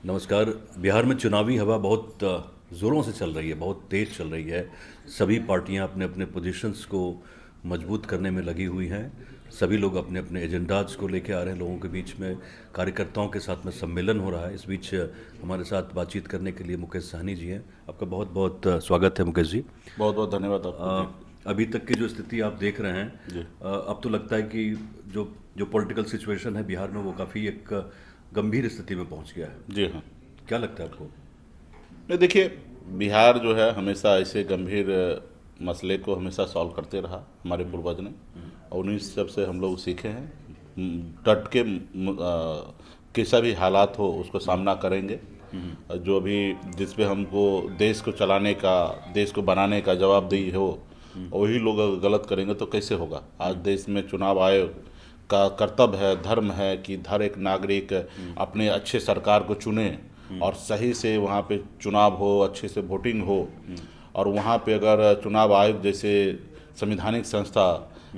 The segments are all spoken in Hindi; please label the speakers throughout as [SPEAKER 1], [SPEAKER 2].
[SPEAKER 1] नमस्कार। बिहार में चुनावी हवा बहुत ज़ोरों से चल रही है, बहुत तेज़ चल रही है। सभी पार्टियां अपने अपने पोजीशंस को मजबूत करने में लगी हुई हैं। सभी लोग अपने अपने एजेंडाज को लेके आ रहे हैं लोगों के बीच में। कार्यकर्ताओं के साथ में सम्मेलन हो रहा है। इस बीच हमारे साथ बातचीत करने के लिए मुकेश सहनी जी हैं। आपका बहुत बहुत स्वागत है मुकेश जी।
[SPEAKER 2] बहुत बहुत धन्यवाद आपको।
[SPEAKER 1] अभी तक की जो स्थिति आप देख रहे हैं,
[SPEAKER 2] जी।
[SPEAKER 1] अब तो लगता है कि जो जो पॉलिटिकल सिचुएशन है बिहार में वो काफ़ी एक गंभीर स्थिति में पहुंच गया है।
[SPEAKER 2] जी हाँ।
[SPEAKER 1] क्या लगता है आपको?
[SPEAKER 2] नहीं, देखिए, बिहार जो है हमेशा ऐसे गंभीर मसले को हमेशा सॉल्व करते रहा हमारे पूर्वज ने, और उन्हीं सब से हम लोग सीखे हैं। डट के कैसा भी हालात हो उसको सामना करेंगे। जो भी जिस पे हमको देश को चलाने का, देश को बनाने का जवाबदेही हो, वही लोग अगर गलत करेंगे तो कैसे होगा। आज देश में चुनाव आयोग का कर्तव्य है, धर्म है कि हर एक नागरिक अपने अच्छे सरकार को चुने और सही से वहाँ पे चुनाव हो, अच्छे से वोटिंग हो। और वहाँ पे अगर चुनाव आयोग जैसे संवैधानिक संस्था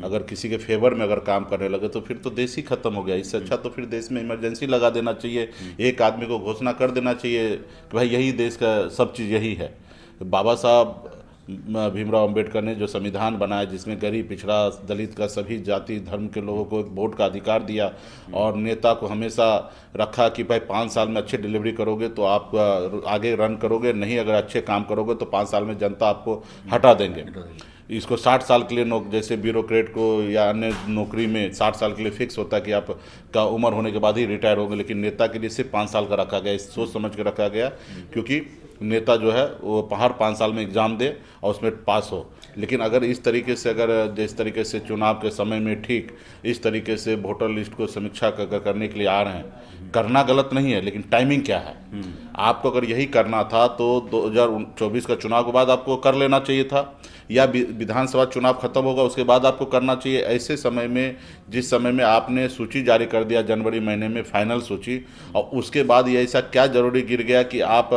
[SPEAKER 2] अगर किसी के फेवर में अगर काम करने लगे तो फिर तो देश ही खत्म हो गया। इससे अच्छा तो फिर देश में इमरजेंसी लगा देना चाहिए। एक आदमी को घोषणा कर देना चाहिए कि भाई यही देश का सब चीज़ यही है। बाबा साहब भीमराव अंबेडकर ने जो संविधान बनाया, जिसमें गरीब, पिछड़ा, दलित का सभी जाति धर्म के लोगों को एक वोट का अधिकार दिया, और नेता को हमेशा रखा कि भाई 5 साल में अच्छी डिलीवरी करोगे तो आप आगे रन करोगे, नहीं अगर अच्छे काम करोगे तो 5 साल में जनता आपको हटा देंगे। इसको 60 साल के लिए जैसे ब्यूरोक्रेट को या अन्य नौकरी में 60 साल के लिए फिक्स होता है कि आप का उम्र होने के बाद ही रिटायर होंगे, लेकिन नेता के लिए सिर्फ 5 साल का रखा गया। इस सोच समझ के रखा गया क्योंकि नेता जो है वो हर 5 साल में एग्ज़ाम दे और उसमें पास हो। लेकिन अगर इस तरीके से, अगर जिस तरीके से चुनाव के समय में ठीक इस तरीके से वोटर लिस्ट को समीक्षा करने के लिए आ रहे हैं, करना गलत नहीं है, लेकिन टाइमिंग क्या है। आपको अगर यही करना था तो 2024 का चुनाव के बाद आपको कर लेना चाहिए था, या विधानसभा चुनाव खत्म होगा उसके बाद आपको करना चाहिए। ऐसे समय में, जिस समय में आपने सूची जारी कर दिया जनवरी महीने में, फाइनल सूची, और उसके बाद ये ऐसा क्या जरूरी गिर गया कि आप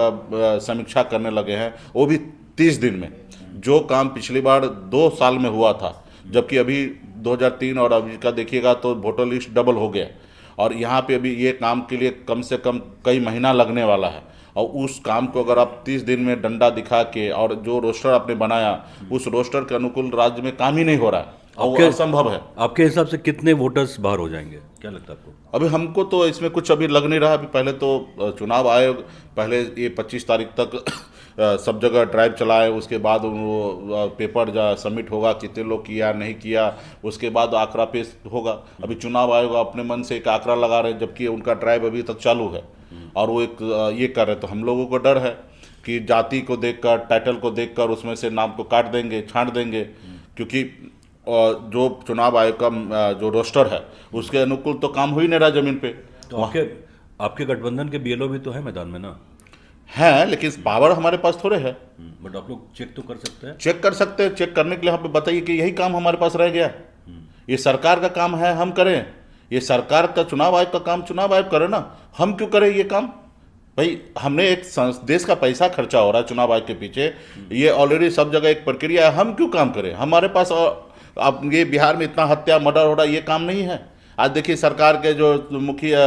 [SPEAKER 2] समीक्षा करने लगे हैं, वो भी 30 दिन में। जो काम पिछली बार 2 साल में हुआ था, जबकि अभी 2003 और अभी का देखिएगा तो वोटर लिस्ट डबल हो गया, और यहाँ पे अभी ये काम के लिए कम से कम कई महीना लगने वाला है। और उस काम को अगर आप 30 दिन में डंडा दिखा के, और जो रोस्टर आपने बनाया उस रोस्टर के अनुकूल राज्य में काम ही नहीं हो रहा है, और वो असंभव है।
[SPEAKER 1] आपके हिसाब से कितने वोटर्स बाहर हो जाएंगे, क्या लगता है आपको?
[SPEAKER 2] अभी हमको तो इसमें कुछ अभी लग नहीं रहा। अभी पहले तो चुनाव आयोग पहले ये 25 तारीख तक सब जगह ड्राइव चलाए, उसके बाद वो पेपर सबमिट होगा कितने लोग किया नहीं किया, उसके बाद आंकड़ा पेश होगा। अभी चुनाव आयोग अपने मन से एक आंकड़ा लगा रहे हैं, जबकि उनका ड्राइव अभी तक चालू है, और वो एक ये कर रहे। तो हम लोगों को डर है कि जाति को देखकर, टाइटल को देखकर उसमें से नाम को काट देंगे, छांट देंगे, क्योंकि जो चुनाव आयोग का जो रोस्टर है उसके अनुकूल तो काम हो ही नहीं रहा जमीन पे।
[SPEAKER 1] तो आपके गठबंधन के बीएलओ भी तो है मैदान में ना?
[SPEAKER 2] हैं, लेकिन पावर हमारे पास थोड़े है।
[SPEAKER 1] बट आप लोग चेक तो कर सकते हैं।
[SPEAKER 2] चेक कर सकते हैं। चेक करने के लिए हमें बताइए कि यही काम हमारे पास रह गया। ये सरकार का काम है, हम करें। ये सरकार का, चुनाव आयोग का काम चुनाव आयोग करे ना, हम क्यों करें ये काम? भाई हमने एक देश का पैसा खर्चा हो रहा है चुनाव आयोग के पीछे, ये ऑलरेडी सब जगह एक प्रक्रिया है, हम क्यों काम करें? हमारे पास अब ये बिहार में इतना हत्या मर्डर हो रहा है, ये काम नहीं है। आज देखिए सरकार के जो मुखिया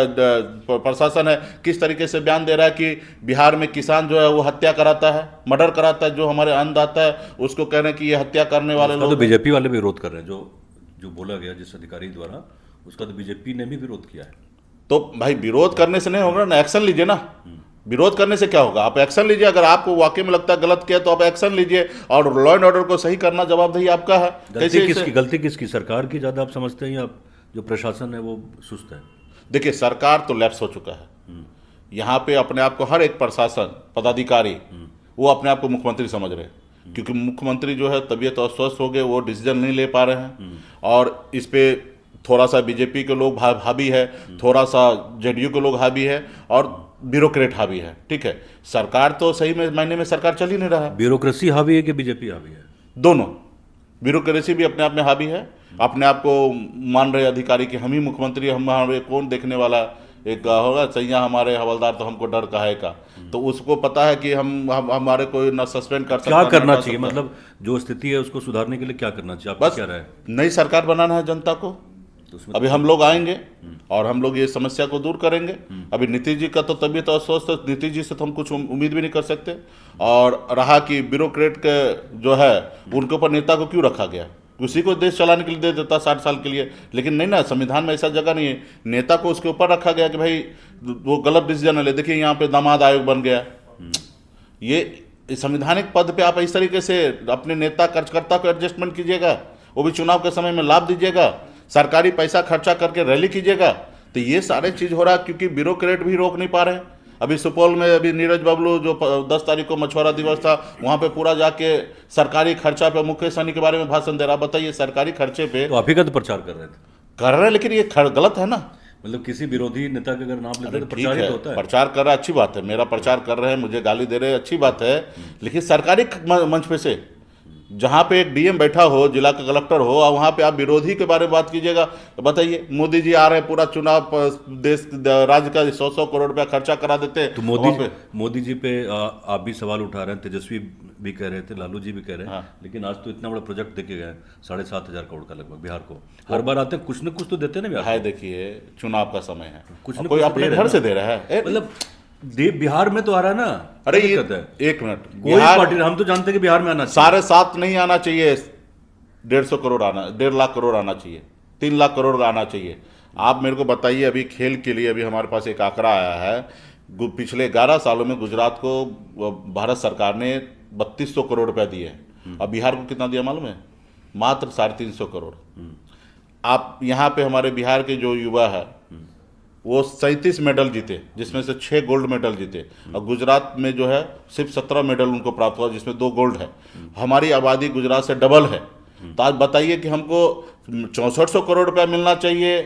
[SPEAKER 2] प्रशासन है किस तरीके से बयान दे रहा है कि बिहार में किसान जो है वो हत्या कराता है, मर्डर कराता है, जो हमारे अन्नदाता है उसको कह रहे हैं कि ये हत्या करने वाले लोग।
[SPEAKER 1] तो बीजेपी वाले भी विरोध कर रहे हैं, जो बोला गया जिस अधिकारी द्वारा, उसका तो बीजेपी ने भी विरोध किया है।
[SPEAKER 2] तो भाई विरोध करने से नहीं होगा ना, एक्शन लीजिए ना। विरोध करने से क्या होगा? आप एक्शन लीजिए। अगर आपको वाकई में लगता है गलत किया तो आप एक्शन लीजिए, और लॉ एंड ऑर्डर को सही करना जवाबदेही आपका है।
[SPEAKER 1] गलती किसकी? सरकार की ज्यादा आप समझते हैं या जो प्रशासन है वो सुस्त है?
[SPEAKER 2] देखिए, सरकार तो लैप्स हो चुका है। यहाँ पे अपने आप को हर एक प्रशासन पदाधिकारी वो अपने आप को मुख्यमंत्री समझ रहे हैं, क्योंकि मुख्यमंत्री जो है तबीयत अस्वस्थ हो गए, वो डिसीजन नहीं ले पा रहे हैं। और इस पे थोड़ा सा बीजेपी के लोग हावी है, थोड़ा सा जेडीयू के लोग हावी है, और ब्यूरोक्रेट हावी है। ठीक है, सरकार तो सही में मायने में सरकार चल ही नहीं रहा है।
[SPEAKER 1] ब्यूरोक्रेसी हावी है कि बीजेपी हावी है?
[SPEAKER 2] दोनों। ब्यूरोक्रेसी भी अपने आप में हावी है, अपने आप को मान रहे अधिकारी कि हम ही मुख्यमंत्री, हमारे कौन देखने वाला, एक होगा सैया हमारे हवलदार तो हमको डर काहे का। तो उसको पता है कि हम हमारे कोई ना सस्पेंड कर सकते,
[SPEAKER 1] क्या करना चाहिए? मतलब जो स्थिति है उसको सुधारने के लिए क्या करना चाहिए? आपका
[SPEAKER 2] बस
[SPEAKER 1] क्या राय है?
[SPEAKER 2] नई सरकार बनाना है जनता को। अभी हम लोग आएंगे और हम लोग ये समस्या को दूर करेंगे। अभी नीतीश जी का तो तबीयत अस्वस्थ है, नीतीश जी से तो हम कुछ उम्मीद भी नहीं कर सकते। और रहा कि ब्यूरोक्रेट के जो है उनके ऊपर नेता को क्यों रखा गया, उसी को देश चलाने के लिए दे देता 60 साल के लिए, लेकिन नहीं ना, संविधान में ऐसा जगह नहीं है। नेता को उसके ऊपर रखा गया कि भाई वो गलत डिसीजन ले। देखिए यहाँ पे दामाद आयोग बन गया, ये संवैधानिक पद पे आप इस तरीके से अपने नेता कार्यकर्ता को एडजस्टमेंट कीजिएगा, वो भी चुनाव के समय में लाभ दीजिएगा, सरकारी पैसा खर्चा करके रैली कीजिएगा, तो ये सारे चीज हो रहा है क्योंकि ब्यूरोक्रेट भी रोक नहीं पा रहे हैं। अभी सुपौल में अभी नीरज बबलू जो 10 तारीख को मछुआरा दिवस था, वहां पे पूरा जाके सरकारी खर्चा पे मुकेश सहनी के बारे में भाषण दे रहा। बताइए, सरकारी खर्चे पे
[SPEAKER 1] तो आप ही का तो प्रचार कर रहे थे,
[SPEAKER 2] कर रहे हैं, लेकिन ये गलत है ना।
[SPEAKER 1] मतलब किसी विरोधी नेता के अगर नाम लेते तो
[SPEAKER 2] ठीक
[SPEAKER 1] प्रचार ही
[SPEAKER 2] है,
[SPEAKER 1] तो होता है।
[SPEAKER 2] प्रचार कर रहा है, अच्छी बात है, मेरा प्रचार कर रहे हैं, मुझे गाली दे रहे हैं, अच्छी बात है, लेकिन सरकारी मंच पे से जहाँ पे एक डीएम बैठा हो, जिला का कलेक्टर हो, और वहाँ पे आप विरोधी के बारे में बात कीजिएगा। तो बताइए, मोदी जी आ रहे हैं, पूरा चुनाव देश राज्य का 100 करोड़ रुपया खर्चा करा देते हैं।
[SPEAKER 1] तो मोदी जी पे आप भी सवाल उठा रहे हैं, तेजस्वी भी कह रहे थे, लालू जी भी कह रहे हैं।
[SPEAKER 2] हाँ।
[SPEAKER 1] लेकिन आज तो इतना बड़ा प्रोजेक्ट देके गए 7,500 करोड़ का लगभग बिहार को। हर बार आते हैं, कुछ न कुछ तो देते हैं ना बिहार
[SPEAKER 2] है। देखिए, चुनाव का समय है,
[SPEAKER 1] कुछ
[SPEAKER 2] अब
[SPEAKER 1] न
[SPEAKER 2] कोई
[SPEAKER 1] कुछ
[SPEAKER 2] अपने
[SPEAKER 1] दे रहे
[SPEAKER 2] घर
[SPEAKER 1] हैं
[SPEAKER 2] से
[SPEAKER 1] ना।
[SPEAKER 2] दे रहा है।
[SPEAKER 1] मतलब बिहार में तो आ रहा है ना।
[SPEAKER 2] अरे
[SPEAKER 1] क्या
[SPEAKER 2] ये
[SPEAKER 1] दिक्कत है?
[SPEAKER 2] 1 मिनट,
[SPEAKER 1] कोई
[SPEAKER 2] बिहार
[SPEAKER 1] पार्टी, हम तो जानते हैं कि बिहार में आना चाहिए।
[SPEAKER 2] 7.5 नहीं आना चाहिए, 150 करोड़ आना, 1.5 लाख करोड़ आना चाहिए, 3 लाख करोड़ आना चाहिए। आप मेरे को बताइए, अभी खेल के लिए अभी हमारे पास एक आंकड़ा आया है, पिछले 11 सालों में गुजरात को भारत सरकार ने 3200 करोड़ रुपया दिए हैं, और बिहार को कितना दिया मालूम है? मात्र 350 करोड़। आप यहाँ पे हमारे बिहार के जो युवा है वो 37 मेडल जीते, जिसमें से 6 गोल्ड मेडल जीते, और गुजरात में जो है सिर्फ 17 मेडल उनको प्राप्त हुआ, जिसमें 2 गोल्ड है। हमारी आबादी गुजरात से डबल है। तो आज बताइए कि हमको 6400 करोड़ रुपया मिलना चाहिए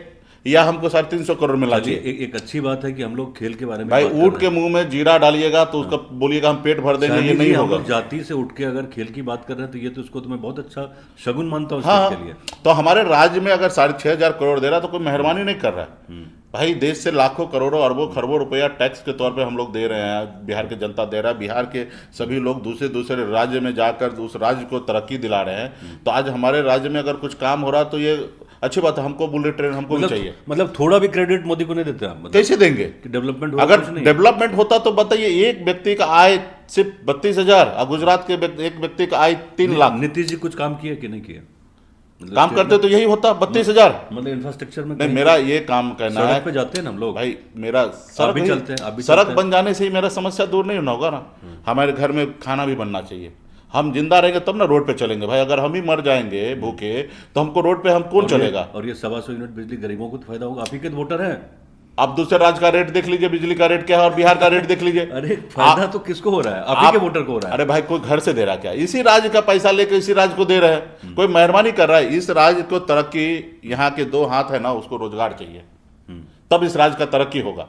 [SPEAKER 2] या हमको 350 करोड़ मिलना चाहिए?
[SPEAKER 1] एक अच्छी बात है कि हम लोग खेल के बारे में
[SPEAKER 2] भाई,
[SPEAKER 1] बात कर
[SPEAKER 2] ऊँट
[SPEAKER 1] रहे
[SPEAKER 2] के
[SPEAKER 1] हैं।
[SPEAKER 2] मुंह में जीरा डालिएगा तो उसका बोलिएगा हम पेट भर देंगे, ये
[SPEAKER 1] शायद
[SPEAKER 2] नहीं
[SPEAKER 1] ही हम
[SPEAKER 2] होगा।
[SPEAKER 1] लोग जाति से उठ के अगर खेल की बात कर रहे हैं तो ये तो उसको तो मैं बहुत अच्छा शगुन मानता हूँ
[SPEAKER 2] हाँ,
[SPEAKER 1] के लिए।
[SPEAKER 2] तो हमारे राज्य में अगर 6,500 करोड़ दे रहा है तो कोई मेहरबानी नहीं कर रहा है। भाई, देश से लाखों करोड़ों अरबों खरबों रुपया टैक्स के तौर पे हम लोग दे रहे हैं, बिहार की जनता दे रहा है। बिहार के सभी लोग दूसरे राज्य में जाकर उस राज्य को तरक्की दिला रहे हैं। तो आज हमारे राज्य में अगर कुछ काम हो रहा है तो ये अच्छी बात है, हमको बुलेट ट्रेन हमको भी चाहिए।
[SPEAKER 1] मतलब थोड़ा भी क्रेडिट मोदी को नहीं देते आप? मतलब
[SPEAKER 2] कैसे देंगे?
[SPEAKER 1] डेवलपमेंट
[SPEAKER 2] अगर डेवलपमेंट होता तो बताइए, एक व्यक्ति का आय सिर्फ 32,000 और गुजरात के एक व्यक्ति का आय 3 लाख।
[SPEAKER 1] नीतीश जी कुछ काम किया कि नहीं किया? मतलब
[SPEAKER 2] काम करते तो यही होता, 32,000।
[SPEAKER 1] मतलब इंफ्रास्ट्रक्चर में
[SPEAKER 2] नहीं, मेरा ये काम कहना है,
[SPEAKER 1] सड़क पे जाते हैं ना हम लोग
[SPEAKER 2] भाई, मेरा
[SPEAKER 1] आप भी चलते हैं, आप भी
[SPEAKER 2] सड़क
[SPEAKER 1] चलते हैं।
[SPEAKER 2] बन जाने से ही मेरा समस्या दूर नहीं होगा ना। हमारे घर में खाना भी बनना चाहिए, हम जिंदा रहेंगे तब ना रोड पे चलेंगे। भाई, अगर हम ही मर जाएंगे भूखे तो हमको रोड पे हम कौन चलेगा?
[SPEAKER 1] और ये 125 यूनिट बिजली गरीबों को तो फायदा होगा, आप ही के तो वोटर हैं।
[SPEAKER 2] आप दूसरे राज्य का रेट देख लीजिए, बिजली का रेट क्या है, और बिहार का रेट देख लीजिए।
[SPEAKER 1] अरे फायदा तो किसको हो रहा है? आप ही के वोटर को हो रहा है।
[SPEAKER 2] अरे भाई, कोई घर से दे रहा क्या? इसी राज्य का पैसा लेकर इसी राज्य को दे रहे हैं, कोई मेहरबानी कर रहा है? इस राज्य को तरक्की, यहाँ के 2 हाथ है ना, उसको रोजगार चाहिए, तब इस राज्य का तरक्की होगा।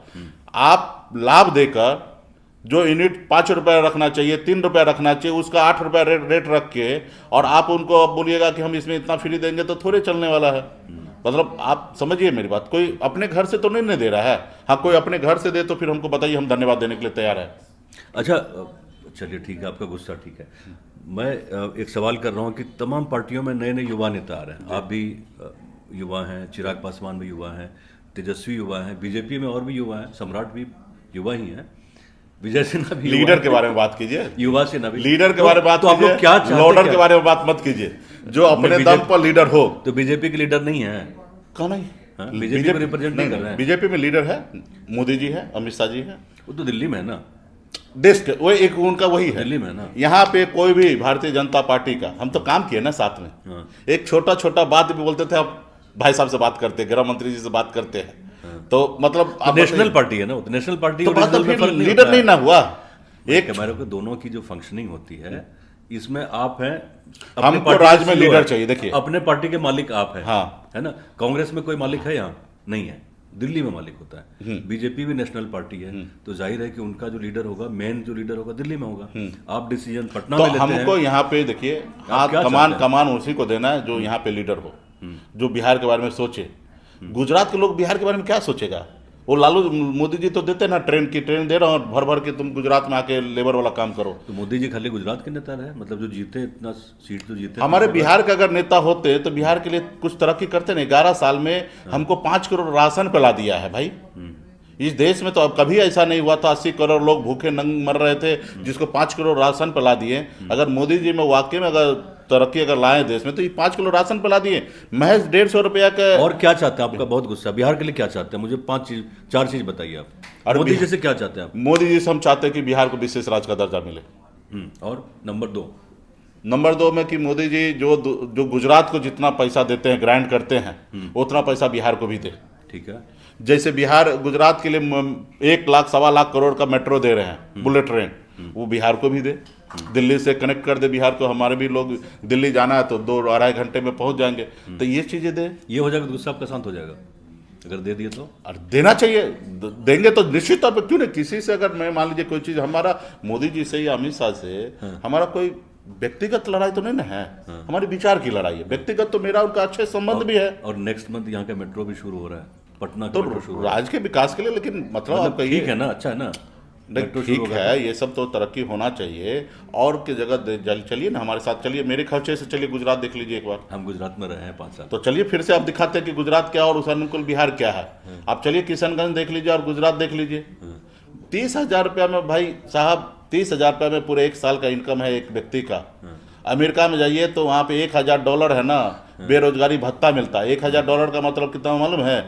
[SPEAKER 2] आप लाभ देकर जो यूनिट 5 रुपये रखना चाहिए, 3 रुपये रखना चाहिए, उसका 8 रुपये रेट रख के, और आप उनको बोलिएगा कि हम इसमें इतना फ्री देंगे, तो थोड़े चलने वाला है। मतलब आप समझिए मेरी बात, कोई अपने घर से तो नहीं दे रहा है। हाँ, कोई अपने घर से दे तो फिर हमको बताइए, हम धन्यवाद देने के लिए तैयार है।
[SPEAKER 1] अच्छा, चलिए ठीक है, आपका गुस्सा ठीक है। मैं एक सवाल कर रहा हूँ कि तमाम पार्टियों में नए नए युवा नेता आ रहे हैं। आप भी युवा हैं, चिराग पासवान भी युवा हैं, तेजस्वी युवा हैं, बीजेपी में और भी युवा हैं, सम्राट भी युवा ही हैं, विजय सिन्हा भी।
[SPEAKER 2] लीडर के बारे में बात कीजिए,
[SPEAKER 1] युवा से नवी
[SPEAKER 2] लीडर के बारे में बात
[SPEAKER 1] तो आप लोग क्या चाहते हैं?
[SPEAKER 2] लोडर के बारे में बात मत कीजिए, जो अपने दम पर लीडर हो।
[SPEAKER 1] तो बीजेपी के लीडर नहीं है?
[SPEAKER 2] कौन है?
[SPEAKER 1] बीजेपी को रिप्रेजेंट नहीं कर रहे हैं।
[SPEAKER 2] बीजेपी में लीडर है, मोदी जी है, अमित शाह जी है।
[SPEAKER 1] वो तो दिल्ली में है ना,
[SPEAKER 2] देश के वो एक उनका वही है,
[SPEAKER 1] दिल्ली में है ना।
[SPEAKER 2] यहाँ पे कोई भी भारतीय जनता पार्टी का, हम तो काम किए ना साथ में।
[SPEAKER 1] हाँ।
[SPEAKER 2] एक छोटा छोटा बात भी बोलते थे, अब भाई साहब से बात करते, गृह मंत्री जी से बात करते हैं। तो मतलब
[SPEAKER 1] तो नेशनल पार्टी है ना, वो तो नेशनल पार्टी
[SPEAKER 2] तो
[SPEAKER 1] और रीजनल में
[SPEAKER 2] फिर
[SPEAKER 1] फर्क नहीं
[SPEAKER 2] लीडर
[SPEAKER 1] होता
[SPEAKER 2] नहीं
[SPEAKER 1] है।
[SPEAKER 2] ना हुआ। एक
[SPEAKER 1] हमारे को दोनों की जो फंक्शनिंग होती है, इसमें आप हैं, अपने
[SPEAKER 2] हमको
[SPEAKER 1] पार्टी
[SPEAKER 2] राज्य
[SPEAKER 1] के
[SPEAKER 2] में
[SPEAKER 1] CEO
[SPEAKER 2] लीडर
[SPEAKER 1] है।
[SPEAKER 2] चाहिए। देखिए,
[SPEAKER 1] अपने पार्टी के मालिक आप हैं,
[SPEAKER 2] हाँ,
[SPEAKER 1] है ना। कांग्रेस में कोई मालिक है यहाँ? नहीं है, दिल्ली में मालिक होता है। बीजेपी भी नेशनल पार्टी है, तो जाहिर है कि उनका जो लीडर होगा, मेन जो लीडर होगा, दिल्ली में होगा। आप डिसीजन पटना
[SPEAKER 2] तो
[SPEAKER 1] में लेते हैं।
[SPEAKER 2] हमको यहाँ पे देखिए, हाथ
[SPEAKER 1] क्या
[SPEAKER 2] कमान
[SPEAKER 1] चाहते हैं?
[SPEAKER 2] कमान उसी को देना है जो यहाँ पे लीडर हो, जो बिहार के बारे में सोचे। गुजरात के लोग बिहार के बारे में क्या सोचेगा? वो लालू मोदी जी तो देते ना ट्रेन दे रहा हूँ भर भर के, तुम गुजरात में आके लेबर वाला काम करो।
[SPEAKER 1] तो मोदी जी खाली गुजरात के नेता रहे, मतलब जो जीते इतना सीट तो जीते।
[SPEAKER 2] हमारे बिहार के अगर नेता होते तो बिहार के लिए कुछ तरक्की करते नहीं। 11 साल में हमको 5 करोड़ राशन पिला दिया है भाई। इस देश में तो अब कभी ऐसा नहीं हुआ था, 80 करोड़ लोग भूखे नंग मर रहे थे, जिसको 5 करोड़ राशन पिला दिए। अगर मोदी जी में वाकई में अगर तरक्की अगर लाए देश में तो ये 5 किलो राशन पिला दिए महज 150 रुपया का।
[SPEAKER 1] और क्या चाहते हैं? आपका बहुत गुस्सा, बिहार के लिए क्या चाहते हैं? मुझे 4 चीज बताइए आप। मोदी जी से क्या चाहते हैं आप?
[SPEAKER 2] मोदी जी से हम चाहते हैं कि बिहार को विशेष राज्य का दर्जा मिले।
[SPEAKER 1] और
[SPEAKER 2] नंबर 2 में कि मोदी जी जो गुजरात को जितना पैसा देते हैं, ग्रांट करते हैं, उतना पैसा बिहार को भी दे।
[SPEAKER 1] ठीक है।
[SPEAKER 2] जैसे बिहार गुजरात के लिए 1 लाख 1.25 लाख करोड़ का मेट्रो दे रहे हैं, बुलेट ट्रेन, वो बिहार को भी दे। दिल्ली से कनेक्ट कर दे बिहार को। हमारे भी लोग दिल्ली जाना है तो 2-2.5 घंटे में पहुंच जाएंगे। तो ये चीजें दे,
[SPEAKER 1] ये हो जाएगा तो गुस्सा आपका शांत हो जाएगा अगर दे दिए तो।
[SPEAKER 2] और देना चाहिए, देंगे तो निश्चित तौर पर। क्यों नहीं, किसी से अगर मैं मान लीजिए कोई चीज हमारा मोदी जी से या अमित शाह से हमारा कोई व्यक्तिगत लड़ाई तो नहीं ना है, हमारी विचार की लड़ाई है। व्यक्तिगत तो मेरा उनका अच्छे संबंध भी है।
[SPEAKER 1] और नेक्स्ट मंथ यहाँ का मेट्रो भी शुरू हो रहा है, पटना का
[SPEAKER 2] तो
[SPEAKER 1] मेट्रो शुरू
[SPEAKER 2] राज्य के विकास के लिए, लेकिन मतलब आप कहिए
[SPEAKER 1] ठीक है ना, अच्छा है ना, मेट्रो शुरू
[SPEAKER 2] ठीक
[SPEAKER 1] होगा
[SPEAKER 2] है, ये सब तो तरक्की होना चाहिए। और की जगह चलिए ना हमारे साथ, चलिए मेरे खर्चे से चलिए गुजरात देख लीजिए एक बार।
[SPEAKER 1] हम गुजरात में रहे हैं 5 साल।
[SPEAKER 2] तो चलिए फिर से आप दिखाते हैं कि गुजरात क्या और उस अनुकूल बिहार क्या है। आप चलिए किशनगंज देख लीजिए और गुजरात देख लीजिए। 30,000 रुपया में भाई साहब, 30,000 रुपया में पूरे 1 साल का इनकम है एक व्यक्ति का। अमेरिका में जाइए तो वहाँ पे $1,000 है ना, बेरोजगारी भत्ता मिलता है। $1,000 का मतलब कितना मालूम है?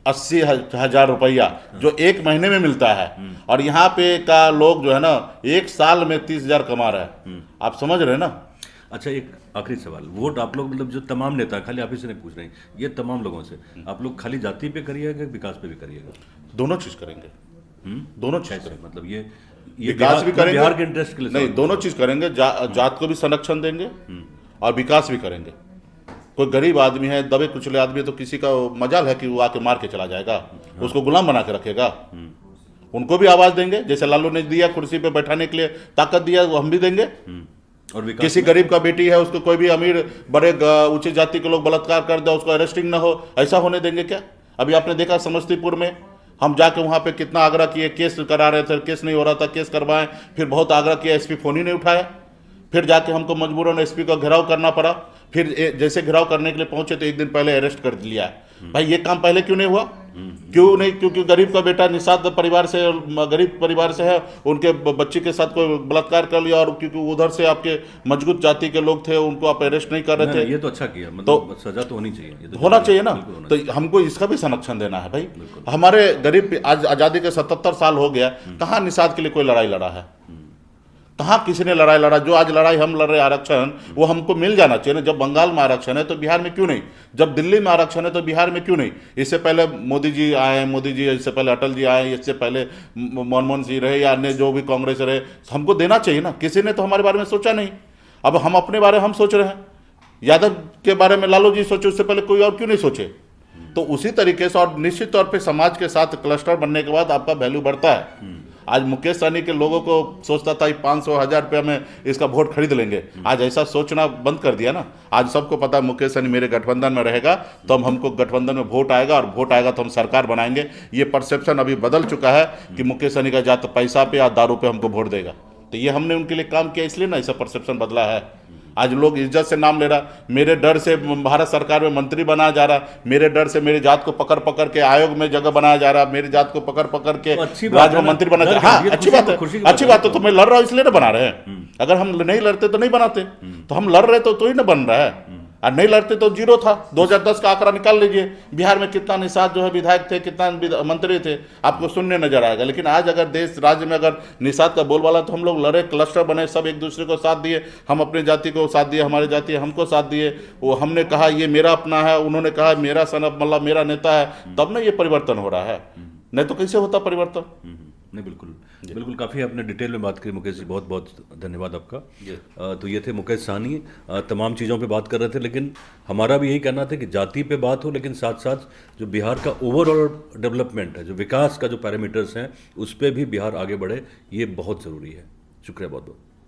[SPEAKER 2] 80,000 रुपया, जो 1 महीने में मिलता है। और यहाँ पे का लोग जो है ना 1 साल में 30,000 कमा रहा है। आप समझ रहे हैं ना।
[SPEAKER 1] अच्छा, एक आखिरी सवाल, वोट आप लोग मतलब जो तमाम नेता, खाली आप ही से नहीं पूछ रहे हैं, ये तमाम लोगों से आप लोग खाली जाति पे करिएगा, विकास पे भी करिएगा?
[SPEAKER 2] दोनों चीज करेंगे, दोनों चीज करेंगे।
[SPEAKER 1] मतलब ये
[SPEAKER 2] विकास भी करेंगे,
[SPEAKER 1] बिहार के इंटरेस्ट के लिए
[SPEAKER 2] नहीं, दोनों चीज करेंगे। जात को भी संरक्षण देंगे और विकास भी करेंगे। कोई गरीब आदमी है, दबे कुचले आदमी है, तो किसी का मजाल है कि वो आके मार के चला जाएगा, उसको गुलाम बना के रखेगा? उनको भी आवाज देंगे, जैसे लालू ने दिया कुर्सी पे बैठाने के लिए ताकत दिया, वो हम भी देंगे।
[SPEAKER 1] और विकास
[SPEAKER 2] किसी गरीब का बेटी है, उसको कोई भी अमीर बड़े ऊंची जाति के लोग बलात्कार कर दे, उसको अरेस्टिंग ना हो, ऐसा होने देंगे क्या? अभी आपने देखा समस्तीपुर में, हम जाके वहां पे कितना आग्रह किए, केस करा रहे थे, केस नहीं हो रहा था, केस करवाएं, फिर बहुत आग्रह किया, एसपी फोन ही नहीं उठाया। फिर जाके हमको मजबूरन एसपी का घेराव करना पड़ा। फिर जैसे घेराव करने के लिए पहुंचे तो 1 दिन पहले अरेस्ट कर लिया। भाई ये काम पहले क्यों नहीं हुआ? क्यों नहीं? क्योंकि गरीब का बेटा निषाद परिवार से, गरीब परिवार से है, उनके बच्ची के साथ कोई बलात्कार कर लिया, और क्योंकि उधर से आपके मजबूत जाति के लोग थे, उनको आप अरेस्ट नहीं कर रहे थे।
[SPEAKER 1] ये तो अच्छा किया, मतलब सजा तो होनी चाहिए, ये तो
[SPEAKER 2] होना चाहिए ना। तो हमको इसका भी संरक्षण देना है भाई। हमारे गरीब, आज आज़ादी के 77 साल हो गया, कहाँ निषाद के लिए कोई लड़ाई लड़ा है? कहाँ किसी ने लड़ाई लड़ा? जो आज लड़ाई हम लड़ रहे आरक्षण, वो हमको मिल जाना चाहिए ना। जब बंगाल में आरक्षण है तो बिहार में क्यों नहीं? जब दिल्ली में आरक्षण है तो बिहार में क्यों नहीं? इससे पहले मोदी जी आए, इससे पहले अटल जी आए, इससे पहले मनमोहन सिंह रहे या अन्य जो भी कांग्रेस रहे, हमको देना चाहिए ना। किसी ने तो हमारे बारे में सोचा नहीं। अब हम अपने बारे में हम सोच रहे हैं, यादव के बारे में लालू जी सोचे, उससे पहले कोई और क्यों नहीं सोचे? तो उसी तरीके से, और निश्चित तौर पर समाज के साथ क्लस्टर बनने के बाद आपका वैल्यू बढ़ता है। आज मुकेश सहनी के लोगों को सोचता था 500-1000 रुपया में इसका वोट खरीद लेंगे, आज ऐसा सोचना बंद कर दिया ना। आज सबको पता है मुकेश सहनी मेरे गठबंधन में रहेगा, तो हमको गठबंधन में वोट आएगा, और वोट आएगा तो हम सरकार बनाएंगे। ये परसेप्शन अभी बदल चुका है कि मुकेश सहनी का जात पैसा पे या दारू पे हमको वोट देगा। तो ये हमने उनके लिए काम किया, इसलिए ना ऐसा परसेप्शन बदला है। आज लोग इज्जत से नाम ले रहा, मेरे डर से भारत सरकार में मंत्री बनाया जा रहा, मेरे डर से मेरी जात को पकड़ पकड़ के आयोग में जगह बनाया जा रहा, मेरी जात को पकड़ पकड़ के राज्य में मंत्री बनाया जा रहा। हाँ, अच्छी बात है, अच्छी बात है। तो मैं लड़ रहा हूँ इसलिए ना बना रहे हैं। अगर हम नहीं लड़ते तो नहीं बनाते। तो हम लड़ रहे तो ही ना बन रहा है, और नहीं लड़ते तो 0 था। 2010 का आंकड़ा निकाल लीजिए, बिहार में कितना निषाद जो है विधायक थे, कितना मंत्री थे, आपको सुनने नजर आएगा। लेकिन आज अगर देश राज्य में अगर निषाद का बोलबाला, तो हम लोग लड़े, क्लस्टर बने, सब एक दूसरे को साथ दिए। हम अपनी जाति को साथ दिए, हमारी जाति हमको साथ दिए। वो हमने कहा ये मेरा अपना है, उन्होंने कहा मेरा सनब मल्ला मेरा नेता है, तब ना ये परिवर्तन हो रहा है। नहीं तो कैसे होता परिवर्तन?
[SPEAKER 1] नहीं, बिल्कुल काफ़ी आपने डिटेल में बात की मुकेश जी, बहुत बहुत धन्यवाद आपका। तो ये थे मुकेश सहनी, तमाम चीज़ों पे बात कर रहे थे, लेकिन हमारा भी यही कहना था कि जाति पे बात हो, लेकिन साथ साथ जो बिहार का ओवरऑल डेवलपमेंट है, जो विकास का जो पैरामीटर्स हैं, उस पर भी बिहार आगे बढ़े, ये बहुत ज़रूरी है। शुक्रिया बहुत बहुत।